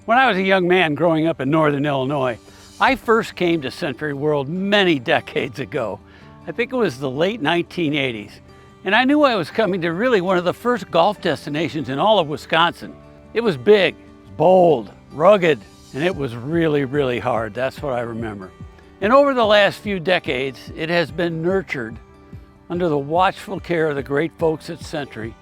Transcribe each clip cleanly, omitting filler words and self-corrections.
When I was a young man growing up in northern Illinois, I first came to SentryWorld many decades ago. I think it was the late 1980s. And I knew I was coming to really one of the first golf destinations in all of Wisconsin. It was big, bold, rugged, and it was really, really hard. That's what I remember. And over the last few decades, it has been nurtured under the watchful care of the great folks at Sentry.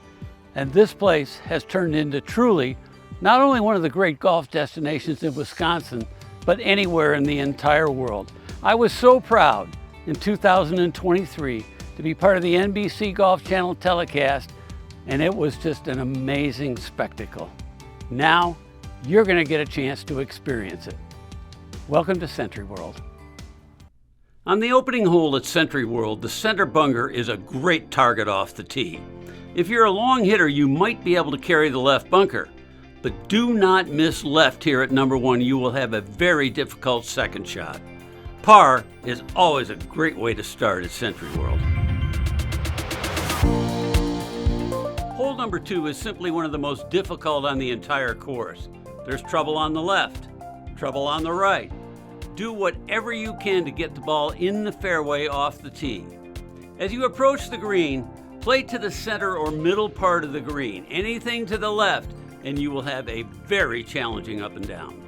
And this place has turned into truly not only one of the great golf destinations in Wisconsin, but anywhere in the entire world. I was so proud in 2023 to be part of the NBC Golf Channel telecast, and it was just an amazing spectacle. Now, you're gonna get a chance to experience it. Welcome to SentryWorld. On the opening hole at SentryWorld, the center bunker is a great target off the tee. If you're a long hitter, you might be able to carry the left bunker, but do not miss left here at number 1. You will have a very difficult second shot. Par is always a great way to start at SentryWorld. Hole number 2 is simply one of the most difficult on the entire course. There's trouble on the left, trouble on the right. Do whatever you can to get the ball in the fairway off the tee. As you approach the green, play to the center or middle part of the green. Anything to the left, and you will have a very challenging up and down.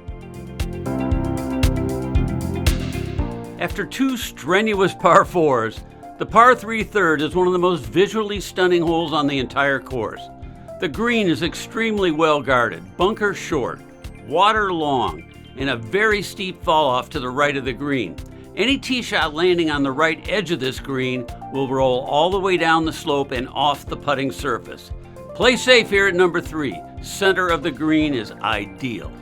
After 2 strenuous par 4s, the par 3 third is one of the most visually stunning holes on the entire course. The green is extremely well guarded, bunker short, water long, and a very steep fall off to the right of the green. Any tee shot landing on the right edge of this green will roll all the way down the slope and off the putting surface. Play safe here at number 3. Center of the green is ideal.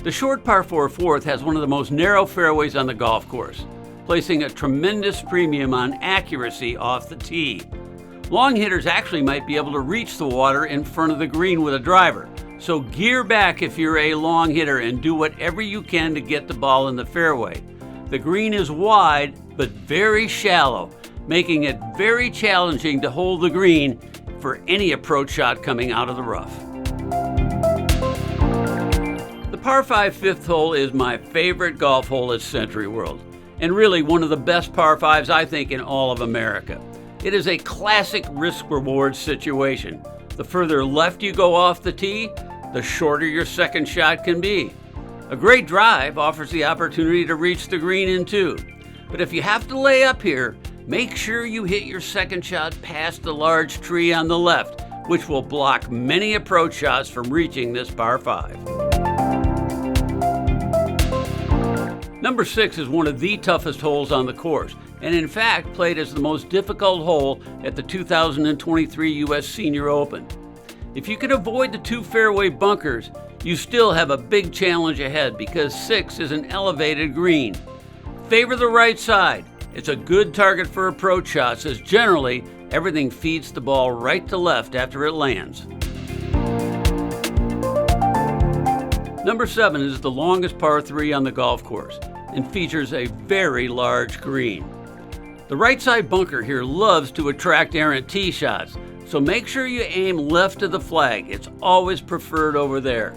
The short par 4 fourth has one of the most narrow fairways on the golf course, placing a tremendous premium on accuracy off the tee. Long hitters actually might be able to reach the water in front of the green with a driver, so gear back if you're a long hitter and do whatever you can to get the ball in the fairway. The green is wide but very shallow, making it very challenging to hold the green for any approach shot coming out of the rough. The par 5 fifth hole is my favorite golf hole at SentryWorld, and really one of the best par 5s I think in all of America. It is a classic risk-reward situation. The further left you go off the tee, the shorter your second shot can be. A great drive offers the opportunity to reach the green in 2, but if you have to lay up here, make sure you hit your second shot past the large tree on the left, which will block many approach shots from reaching this par 5. Number 6 is one of the toughest holes on the course, and in fact played as the most difficult hole at the 2023 U.S. Senior Open. If you can avoid the 2 fairway bunkers, you still have a big challenge ahead because 6 is an elevated green. Favor the right side. It's a good target for approach shots, as generally everything feeds the ball right to left after it lands. Number 7 is the longest par 3 on the golf course and features a very large green. The right side bunker here loves to attract errant tee shots, so make sure you aim left of the flag. It's always preferred over there.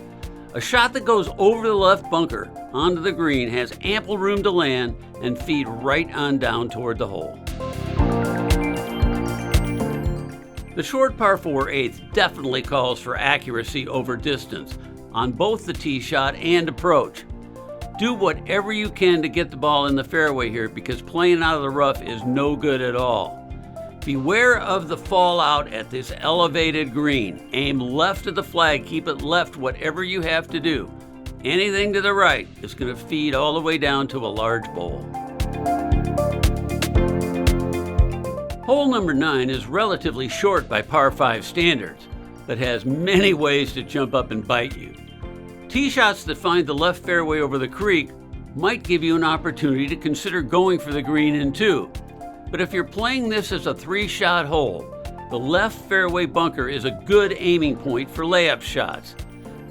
A shot that goes over the left bunker onto the green has ample room to land and feed right on down toward the hole. The short par 4 eighth definitely calls for accuracy over distance on both the tee shot and approach. Do whatever you can to get the ball in the fairway here because playing out of the rough is no good at all. Beware of the fallout at this elevated green. Aim left of the flag, keep it left whatever you have to do. Anything to the right is going to feed all the way down to a large bowl. Hole number 9 is relatively short by par 5 standards, but has many ways to jump up and bite you. Tee shots that find the left fairway over the creek might give you an opportunity to consider going for the green in 2. But if you're playing this as a 3-shot hole, the left fairway bunker is a good aiming point for layup shots.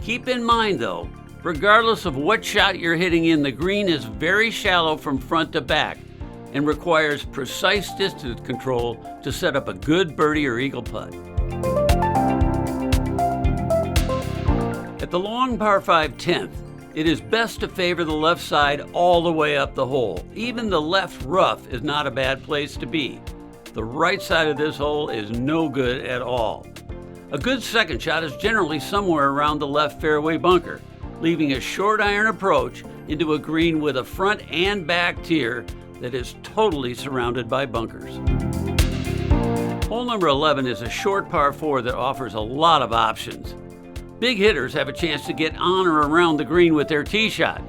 Keep in mind though, regardless of what shot you're hitting in, the green is very shallow from front to back and requires precise distance control to set up a good birdie or eagle putt. At the long par 5 10th, it is best to favor the left side all the way up the hole. Even the left rough is not a bad place to be. The right side of this hole is no good at all. A good second shot is generally somewhere around the left fairway bunker, leaving a short iron approach into a green with a front and back tier that is totally surrounded by bunkers. Hole number 11 is a short par 4 that offers a lot of options. Big hitters have a chance to get on or around the green with their tee shot,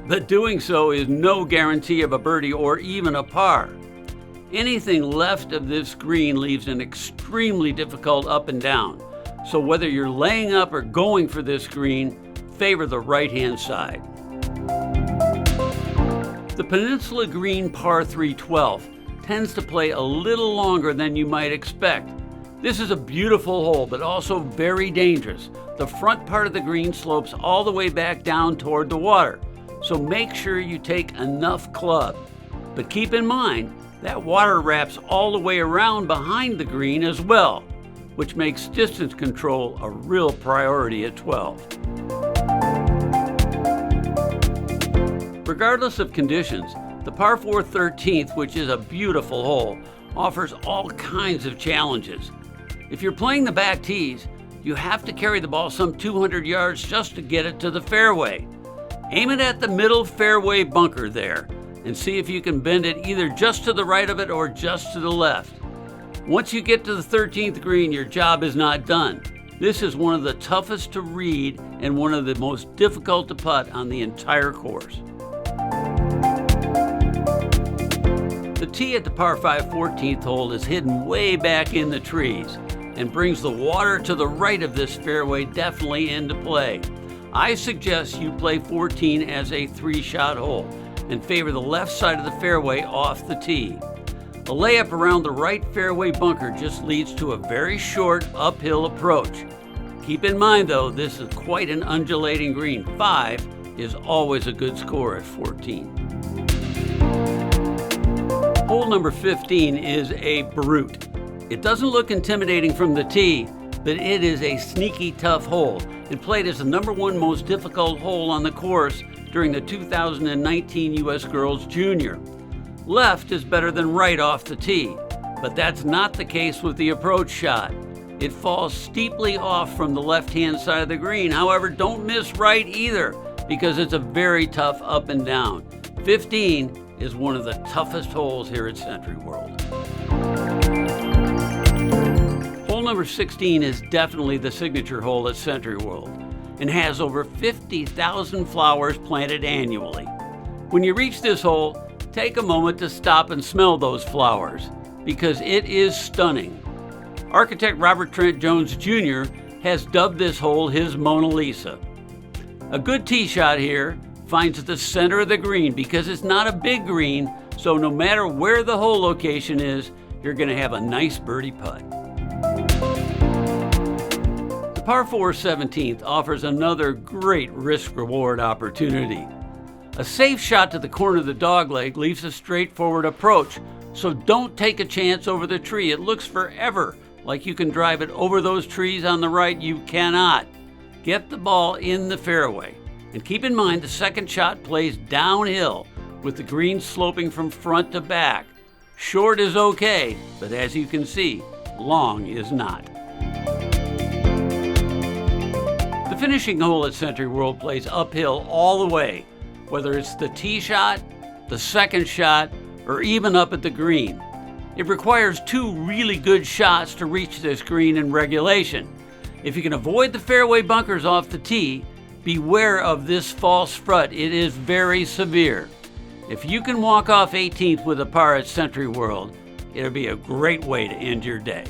but doing so is no guarantee of a birdie or even a par. Anything left of this green leaves an extremely difficult up and down, so whether you're laying up or going for this green, favor the right-hand side. The Peninsula Green par 3 12 tends to play a little longer than you might expect. This is a beautiful hole, but also very dangerous. The front part of the green slopes all the way back down toward the water, so make sure you take enough club. But keep in mind, that water wraps all the way around behind the green as well, which makes distance control a real priority at 12. Regardless of conditions, the par 4 13th, which is a beautiful hole, offers all kinds of challenges. If you're playing the back tees, you have to carry the ball some 200 yards just to get it to the fairway. Aim it at the middle fairway bunker there and see if you can bend it either just to the right of it or just to the left. Once you get to the 13th green, your job is not done. This is one of the toughest to read and one of the most difficult to putt on the entire course. The tee at the par 5 14th hole is hidden way back in the trees and brings the water to the right of this fairway definitely into play. I suggest you play 14 as a 3-shot hole and favor the left side of the fairway off the tee. A layup around the right fairway bunker just leads to a very short uphill approach. Keep in mind though, this is quite an undulating green. 5 is always a good score at 14. Hole number 15 is a brute. It doesn't look intimidating from the tee, but it is a sneaky tough hole and played as the #1 most difficult hole on the course during the 2019 U.S. Girls Junior. Left is better than right off the tee, but that's not the case with the approach shot. It falls steeply off from the left-hand side of the green. However, don't miss right either, because it's a very tough up and down. 15 is one of the toughest holes here at SentryWorld. Hole number 16 is definitely the signature hole at SentryWorld and has over 50,000 flowers planted annually. When you reach this hole, take a moment to stop and smell those flowers because it is stunning. Architect Robert Trent Jones Jr. has dubbed this hole his Mona Lisa. A good tee shot here finds the center of the green because it's not a big green, so no matter where the hole location is, you're going to have a nice birdie putt. The par 4 17th offers another great risk-reward opportunity. A safe shot to the corner of the dogleg leaves a straightforward approach, so don't take a chance over the tree. It looks forever like you can drive it over those trees on the right. You cannot. Get the ball in the fairway. And keep in mind the second shot plays downhill with the green sloping from front to back. Short is okay, but as you can see, long is not. The finishing hole at SentryWorld plays uphill all the way, whether it's the tee shot, the second shot, or even up at the green. It requires 2 really good shots to reach this green in regulation. If you can avoid the fairway bunkers off the tee, beware of this false front. It is very severe. If you can walk off 18th with a par at SentryWorld, it'll be a great way to end your day.